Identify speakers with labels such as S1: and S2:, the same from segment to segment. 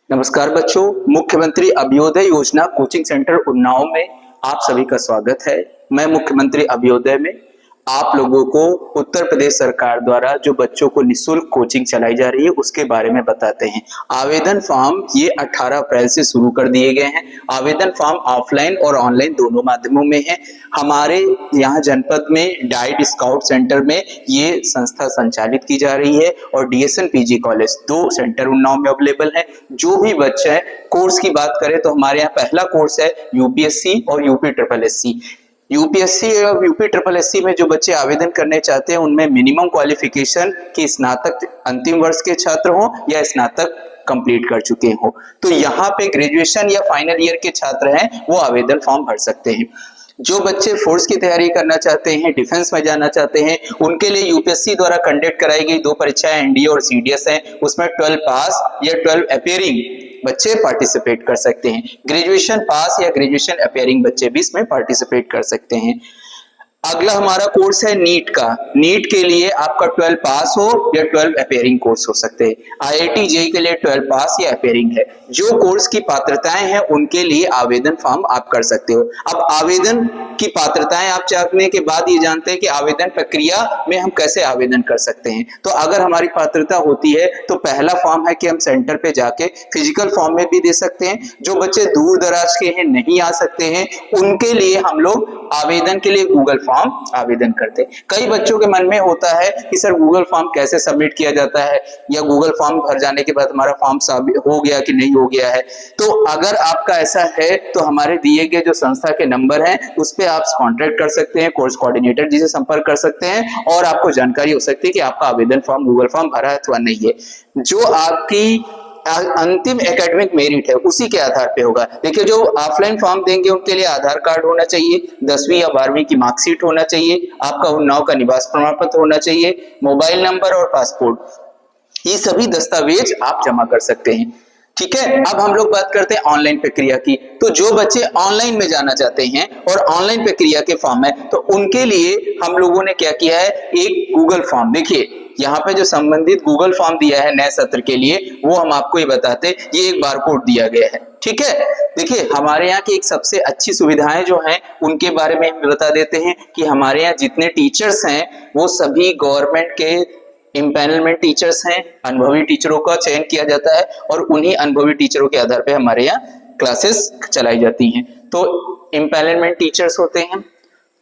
S1: नमस्कार बच्चों, मुख्यमंत्री अभ्युदय योजना कोचिंग सेंटर उन्नाव में आप सभी का स्वागत है। मैं मुख्यमंत्री अभ्युदय में आप लोगों को उत्तर प्रदेश सरकार द्वारा जो बच्चों को निःशुल्क कोचिंग चलाई जा रही है उसके बारे में बताते हैं। आवेदन फॉर्म ये 18 अप्रैल से शुरू कर दिए गए हैं। आवेदन फॉर्म ऑफलाइन और ऑनलाइन दोनों माध्यमों में है। हमारे यहाँ जनपद में डाइट स्काउट सेंटर में ये संस्था संचालित की जा रही है और DSN PG college 2 centre Unnao में अवेलेबल है। जो भी बच्चा है, कोर्स की बात करें तो हमारे यहाँ पहला कोर्स है यूपीएससी और यूपी ट्रिपल एससी। यूपीएससी और यूपी ट्रिपल एससी में जो बच्चे आवेदन करने चाहते हैं उनमें मिनिमम क्वालिफिकेशन की स्नातक अंतिम वर्ष के छात्र हो या स्नातक कंप्लीट कर चुके हो। तो यहाँ पे ग्रेजुएशन या फाइनल ईयर के छात्र हैं वो आवेदन फॉर्म भर सकते हैं। जो बच्चे फोर्स की तैयारी करना चाहते हैं, डिफेंस में जाना चाहते हैं, उनके लिए यूपीएससी द्वारा कंडक्ट कराई गई 2 परीक्षाएं एनडीए और सीडीएस हैं। उसमें 12 पास या 12 अपीयरिंग बच्चे पार्टिसिपेट कर सकते हैं। ग्रेजुएशन पास या ग्रेजुएशन अपीयरिंग बच्चे भी इसमें पार्टिसिपेट कर सकते हैं। अगला हमारा कोर्स है नीट का। नीट के लिए आपका 12 पास हो या 12 अपीयरिंग कोर्स हो सकते हैं। आईआईटी जेईई के लिए 12 पास या अपीयरिंग है। जो कोर्स की पात्रताएं हैं उनके लिए आवेदन फॉर्म आप कर सकते हो। अब आवेदन की पात्रताएं आप जानने के बाद ये जानते हैं कि आवेदन प्रक्रिया में हम कैसे आवेदन कर सकते हैं। तो अगर हमारी पात्रता होती है तो पहला फॉर्म है कि हम सेंटर पे जाके फिजिकल फॉर्म में भी दे सकते हैं। जो बच्चे दूर दराज के हैं, नहीं आ सकते हैं, उनके लिए हम लोग आवेदन के लिए गूगल फॉर्म आवेदन करते हैं। कई बच्चों के मन में होता है कि सर गूगल फॉर्म कैसे सबमिट किया जाता है या गूगल फॉर्म भर जाने के बाद हमारा फॉर्म हो गया कि नहीं हो गया है। तो अगर आपका ऐसा है तो हमारे दिए गए जो संस्था के नंबर हैं उस पे आप कांटेक्ट कर सकते हैं, कोर्स कोऑर्डिनेटर जी से संपर्क कर सकते हैं और आपको जानकारी हो सकती है कि आपका आवेदन फॉर्म गूगल फॉर्म भरा है अथवा नहीं है। जो आपकी अंतिम एकेडमिक मेरिट है उसी के आधार पे होगा। देखिए, जो ऑफलाइन फॉर्म देंगे उनके लिए आधार कार्ड होना चाहिए, 10वीं या 12वीं की मार्कशीट होना चाहिए, आपका उन्नाव का निवास प्रमाण पत्र होना चाहिए, मोबाइल नंबर और पासपोर्ट, ये सभी दस्तावेज आप जमा कर सकते हैं। ठीक है, अब हम लोग बात करते हैं ऑनलाइन प्रक्रिया की। तो जो बच्चे ऑनलाइन में जाना चाहते हैं और ऑनलाइन प्रक्रिया के फॉर्म है तो उनके लिए हम लोगों ने क्या किया है, एक गूगल फॉर्म। देखिए यहाँ पे जो संबंधित गूगल फॉर्म दिया है नए सत्र के लिए वो हम आपको ये बताते, ये एक बारकोड दिया गया है। ठीक है, देखिए हमारे यहाँ की एक सबसे अच्छी सुविधाएं जो हैं उनके बारे में हम बता देते हैं कि हमारे यहाँ जितने टीचर्स हैं वो सभी गवर्नमेंट के इम्पैनलमेंट टीचर्स हैं। अनुभवी टीचरों का चयन किया जाता है और उन्हीं अनुभवी टीचरों के आधार पर हमारे यहाँ क्लासेस चलाई जाती हैं। तो इम्पैनलमेंट टीचर्स होते हैं,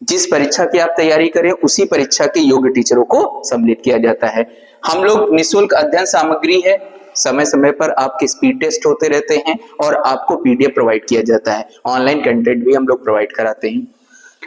S1: जिस परीक्षा की आप तैयारी करें उसी परीक्षा के योग्य टीचरों को सम्मिलित किया जाता है। हम लोग निःशुल्क अध्ययन सामग्री है, समय समय पर आपके स्पीड टेस्ट होते रहते हैं और आपको पीडीएफ प्रोवाइड किया जाता है। ऑनलाइन कंटेंट भी हम लोग प्रोवाइड कराते हैं।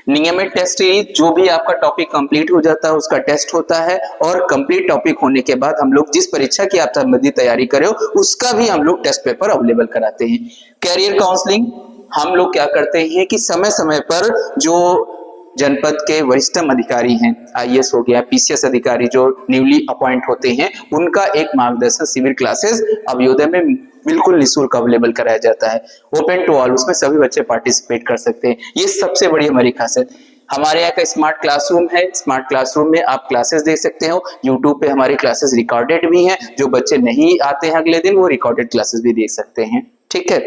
S1: नियमित टेस्ट, जो भी आपका टॉपिक कंप्लीट हो जाता है उसका टेस्ट होता है और कंप्लीट टॉपिक होने के बाद हम लोग जिस परीक्षा की आप संबंधित तैयारी करें उसका भी हम लोग टेस्ट पेपर अवेलेबल कराते हैं। कैरियर काउंसलिंग हम लोग क्या करते हैं कि समय समय पर जो जनपद के वरिष्ठतम अधिकारी हैं, आईएएस हो गया, पीसीएस अधिकारी जो न्यूली अपॉइंट होते हैं, उनका एक मार्गदर्शन शिविर क्लासेस अभ्युदय में बिल्कुल निःशुल्क अवेलेबल कराया जाता है। ओपन टू ऑल, उसमें सभी बच्चे पार्टिसिपेट कर सकते हैं। ये सबसे बड़ी हमारी खासियत। हमारे यहाँ का स्मार्ट क्लासरूम है। स्मार्ट क्लासरूम में आप क्लासेस देख सकते हो। यूट्यूब पे हमारी क्लासेस रिकॉर्डेड भी हैं। जो बच्चे नहीं आते हैं अगले दिन वो रिकॉर्डेड क्लासेस भी देख सकते हैं। ठीक है,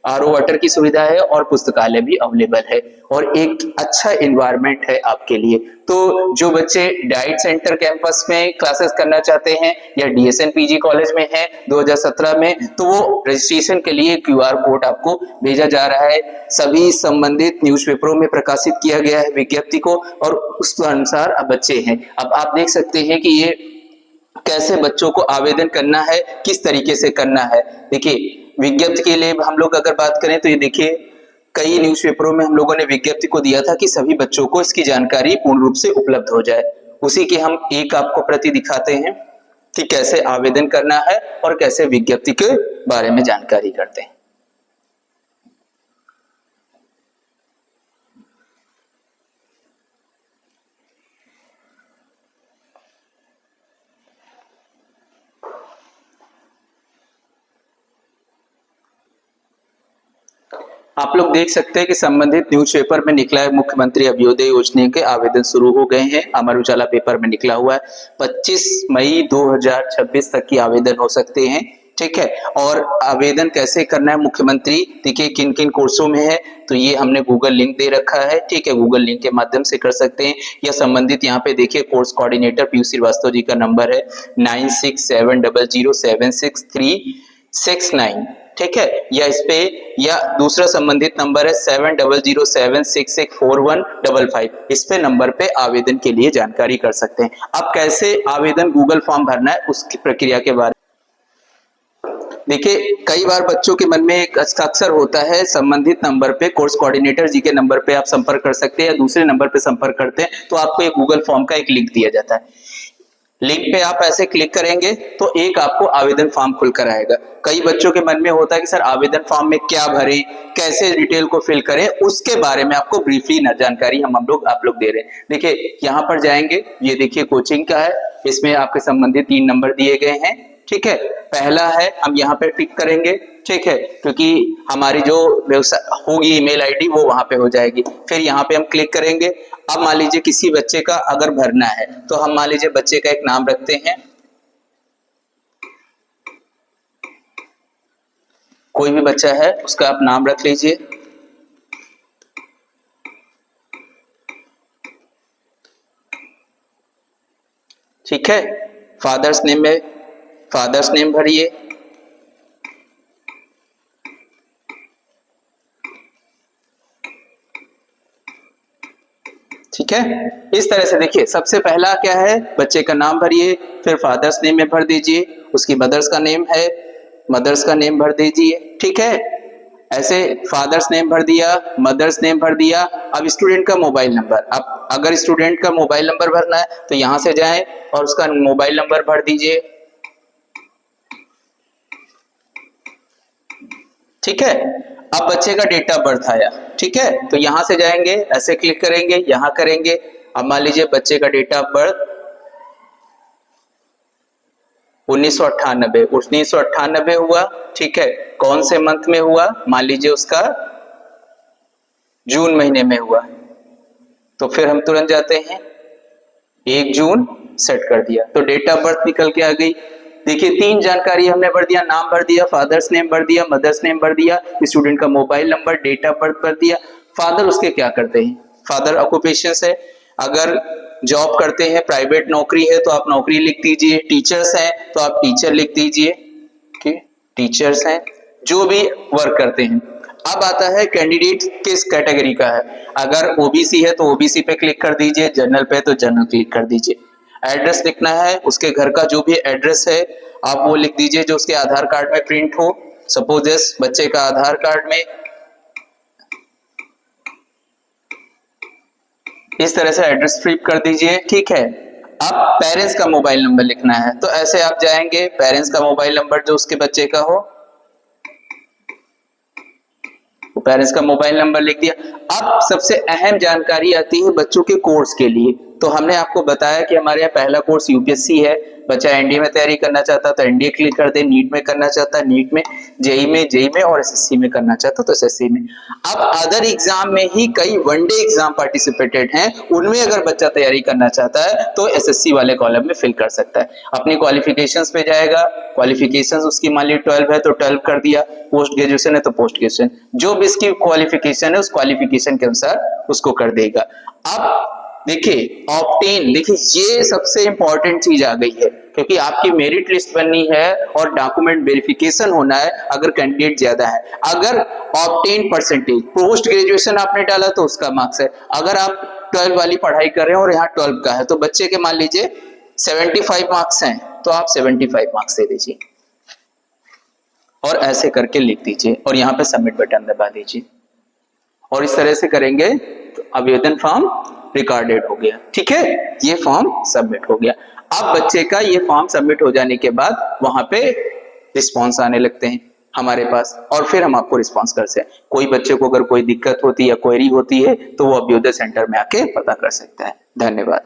S1: आरओ वाटर की सुविधा है और पुस्तकालय भी अवेलेबल है और एक अच्छा एनवायरनमेंट है आपके लिए। तो जो बच्चे डाइट सेंटर कैंपस में क्लासेस करना चाहते हैं या डीएसएन पीजी कॉलेज में है 2017 में, तो वो रजिस्ट्रेशन के लिए क्यूआर कोड आपको भेजा जा रहा है। सभी संबंधित न्यूज़पेपरों में प्रकाशित किया गया है विज्ञप्ति को और उस अनुसार अब बच्चे हैं। अब आप देख सकते हैं कि ये कैसे बच्चों को आवेदन करना है, किस तरीके से करना है। देखिए, विज्ञप्ति के लिए हम लोग अगर बात करें तो ये देखिए कई न्यूज़पेपरों में हम लोगों ने विज्ञप्ति को दिया था कि सभी बच्चों को इसकी जानकारी पूर्ण रूप से उपलब्ध हो जाए। उसी की हम एक आपको प्रति दिखाते हैं कि कैसे आवेदन करना है और कैसे विज्ञप्ति के बारे में जानकारी करते हैं। आप लोग देख सकते हैं कि संबंधित न्यूज़पेपर में निकला है मुख्यमंत्री अभ्युदय योजना के आवेदन शुरू हो गए हैं। अमर उजाला पेपर में निकला हुआ है 25 मई 2026 तक की आवेदन हो सकते हैं। ठीक है। और आवेदन कैसे करना है मुख्यमंत्री, देखिए किन किन कोर्सों में है, तो ये हमने गूगल लिंक दे रखा है, ठीक है, गूगल लिंक के माध्यम से कर सकते हैं, या संबंधित यहाँ पे देखिए कोर्स कोऑर्डिनेटर पीयूष श्रीवास्तव जी का नंबर है 9670076369, ठीक है, या इस पे, या दूसरा संबंधित नंबर है 7007664155, इस पे नंबर पे आवेदन के लिए जानकारी कर सकते हैं। अब कैसे आवेदन गूगल फॉर्म भरना है उसकी प्रक्रिया के बारे में देखिए, कई बार बच्चों के मन में एक अक्सर होता है, संबंधित नंबर पे कोर्स कोऑर्डिनेटर जी के नंबर पे आप संपर्क कर सकते हैं, या दूसरे नंबर पे संपर्क करते हैं तो आपको एक गूगल फॉर्म का एक लिंक दिया जाता है। लिंक पे आप ऐसे क्लिक करेंगे तो एक आपको आवेदन फॉर्म खुलकर आएगा। कई बच्चों के मन में होता है कि सर आवेदन फॉर्म में क्या भरें, कैसे डिटेल को फिल करें, उसके बारे में आपको ब्रीफली जानकारी आप लोग दे रहे हैं। देखिए यहाँ पर जाएंगे, ये देखिए कोचिंग का है, इसमें आपके संबंधित 3 नंबर दिए गए हैं, ठीक है। पहला है, हम यहाँ पे टिक करेंगे, ठीक है, क्योंकि हमारी जो व्यवसाय होगी ईमेल आईडी वो वहां पे हो जाएगी। फिर यहाँ पे हम क्लिक करेंगे। अब मान लीजिए किसी बच्चे का अगर भरना है तो हम मान लीजिए बच्चे का एक नाम रखते हैं, कोई भी बच्चा है उसका आप नाम रख लीजिए, ठीक है। फादर्स नेम में फादर्स नेम भरिए, ठीक है। इस तरह से देखिए, सबसे पहला क्या है, बच्चे का नाम भरिए, फिर फादर्स नेम में भर दीजिए, उसकी मदर्स का नेम है, मदर्स का नेम भर दीजिए, ठीक है। ऐसे फादर्स नेम भर दिया, मदर्स नेम भर दिया। अब स्टूडेंट का मोबाइल नंबर, अब अगर स्टूडेंट का मोबाइल नंबर भरना है तो यहां से जाएं और उसका मोबाइल नंबर भर दीजिए, ठीक है। अब बच्चे का डेट ऑफ बर्थ आया, ठीक है, तो यहां से जाएंगे, ऐसे क्लिक करेंगे, यहां करेंगे। अब मान लीजिए बच्चे का डेट ऑफ बर्थ 1998 हुआ, ठीक है। कौन से मंथ में हुआ, मान लीजिए उसका जून महीने में हुआ, तो फिर हम तुरंत जाते हैं 1 जून सेट कर दिया, तो डेट ऑफ बर्थ निकल के आ गई। देखिए 3 जानकारी हमने भर दिया, नाम भर दिया, फादर्स नेम भर दिया, मदर्स नेम भर दिया, स्टूडेंट का mobile number, date of birth भर दिया। फादर उसके क्या करते हैं, फादर ऑक्यूपेशन है, अगर जॉब करते हैं, प्राइवेट नौकरी है तो आप नौकरी लिख दीजिए, टीचर्स हैं तो आप टीचर लिख दीजिए, ठीक, टीचर्स हैं जो भी वर्क करते हैं। अब आता है कैंडिडेट किस कैटेगरी का है, अगर ओबीसी है तो ओबीसी पे क्लिक कर दीजिए, जनरल पे तो जनरल क्लिक कर दीजिए। एड्रेस लिखना है, उसके घर का जो भी एड्रेस है आप वो लिख दीजिए जो उसके आधार कार्ड में प्रिंट हो। सपोज बच्चे का आधार कार्ड में इस तरह से एड्रेस फिल कर दीजिए, ठीक है। अब पेरेंट्स का मोबाइल नंबर लिखना है, तो ऐसे आप जाएंगे, पेरेंट्स का मोबाइल नंबर जो उसके बच्चे का हो, पेरेंट्स का मोबाइल नंबर लिख दिया। अब सबसे अहम जानकारी आती है बच्चों के कोर्स के लिए, तो हमने आपको बताया कि हमारे यहाँ पहला कोर्स यूपीएससी है, बच्चा एनडीए में तैयारी करना चाहता तो एनडीए क्लिक कर दे, नीट में करना चाहता है नीट में, जेई में और एसएससी में करना चाहता तो एसएससी में। अब अदर एग्जाम में ही कई वनडे एग्जाम पार्टिसिपेटेड हैं, उनमें अगर बच्चा तैयारी करना चाहता है तो एसएससी वाले कॉलम में फिल कर सकता है। अपनी क्वालिफिकेशंस पे जाएगा, क्वालिफिकेशंस उसकी मान ली 12 है तो 12 कर दिया, पोस्ट ग्रेजुएशन है तो पोस्ट ग्रेजुएशन, जो भी इसकी क्वालिफिकेशन है उस क्वालिफिकेशन के अनुसार उसको कर देगा। अब देखिए ऑब्टेन, देखिए ये सबसे इंपॉर्टेंट चीज आ गई है, क्योंकि आपकी मेरिट लिस्ट बननी है और डॉक्यूमेंट वेरिफिकेशन होना है अगर कैंडिडेट ज्यादा है। अगर ऑब्टेन परसेंटेज, पोस्ट ग्रेजुएशन आपने डाला तो उसका मार्क्स है, अगर आप 12 वाली पढ़ाई कर रहे हैं और यहाँ 12 का है तो बच्चे के मान लीजिए 75 मार्क्स हैं तो आप 75 मार्क्स दे दीजिए और ऐसे करके लिख दीजिए और यहाँ पे सबमिट बटन दबा दीजिए, और इस तरह से करेंगे तो आवेदन फॉर्म रिकॉर्डेड हो गया, ठीक है, ये फॉर्म सबमिट हो गया। अब बच्चे का ये फॉर्म सबमिट हो जाने के बाद वहां पे रिस्पांस आने लगते हैं हमारे पास, और फिर हम आपको रिस्पांस करते हैं। कोई बच्चे को अगर कोई दिक्कत होती है या क्वेरी होती है तो वो अभ्युदय सेंटर में आके पता कर सकता है। धन्यवाद।